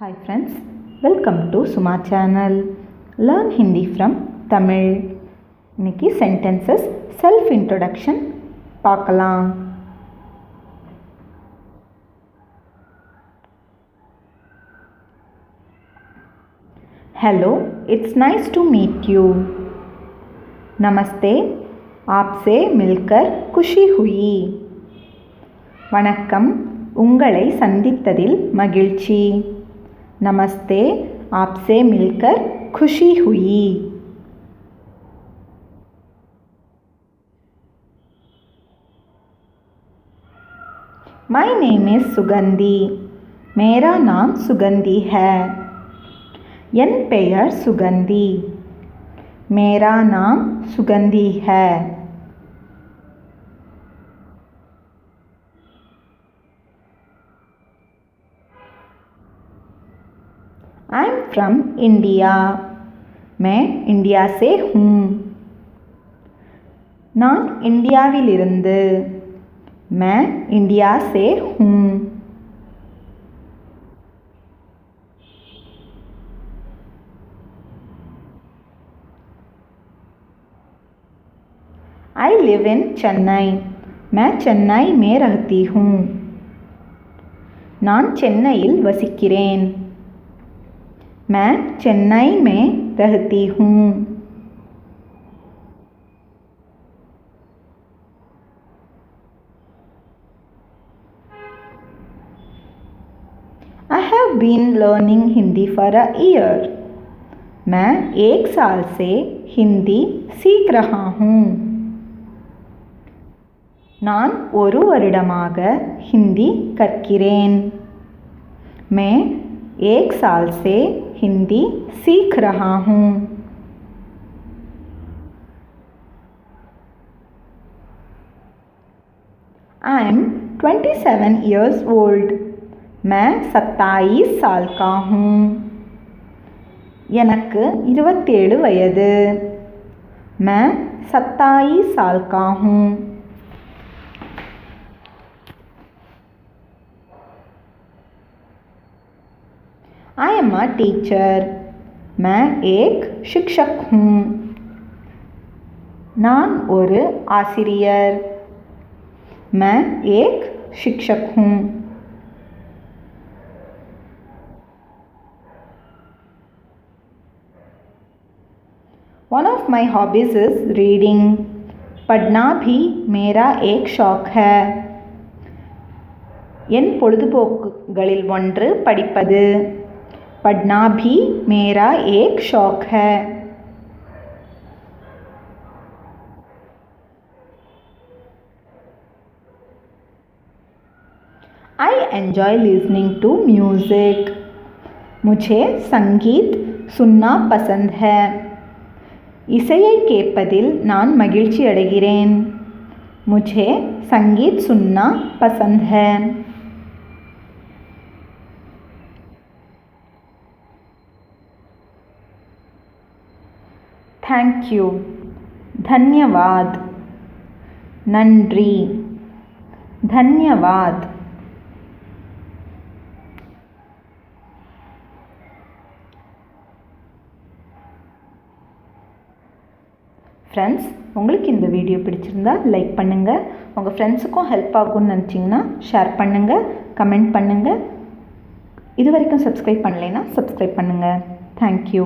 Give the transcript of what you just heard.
Hi friends, welcome to Suma channel. Learn Hindi from Tamil. இன்னைக்கு sentences self introduction பார்க்கலாம். Hello, it's nice to meet you. Namaste, आपसे मिलकर खुशी हुई. வணக்கம், உங்களை சந்தித்ததில் மகிழ்ச்சி. नमस्ते, आपसे मिलकर खुशी हुई. My name is Sugandhi. मेरा नाम सुगंधी है. என் பெயர் சுகந்தி. मेरा नाम सुगंधी है. I'm from India. मैं इंडिया से हूँ. நான் இந்தியாவிலிருந்து. मैं इंडिया से हूँ. I live in Chennai. मैं चेन्नई में रहती हूँ. நான் சென்னையில் வசிக்கிறேன். मैं चेन्नई में रहती हूँ. I have been learning Hindi for a year. मैं 1 साल से हिंदी सीख रहा हूँ. நான் 1 வருடமாக हिंदी கற்கிறேன். मैं 1 साल से हिंदी सीख रहा हूँ. I am 27 years old. मैं 27 साल का हूँ. எனக்கு 27 வயது. मैं 27 साल का हूँ. I am a teacher. मैं एक शिक्षक हूँ. நான் ஒரு ஆசிரியர். मैं एक शिक्षक हूँ. One of my hobbies is reading. पढ़ना भी मेरा एक शौक है. என் பொழுதுபோக்குகளில் ஒன்று படிப்பது. पढ़ना भी मेरा एक शौक है. I enjoy listening to music. मुझे संगीत सुनना पसंद है. இசையை கேட்பதில் நான் மகிழ்ச்சி அடைகிறேன். मुझे संगीत सुनना पसंद है. Thank you. धन्यवाद. नंद्री. धन्यवाद. ஃப்ரெண்ட்ஸ், உங்களுக்கு இந்த வீடியோ பிடிச்சிருந்தா லைக் பண்ணுங்கள். உங்கள் ஃப்ரெண்ட்ஸுக்கும் ஹெல்ப் ஆகும்னு நினச்சிங்கன்னா ஷேர் பண்ணுங்கள், கமெண்ட் பண்ணுங்கள். இது வரைக்கும் சப்ஸ்கிரைப் பண்ணலைன்னா சப்ஸ்கிரைப் பண்ணுங்கள். தேங்க்யூ.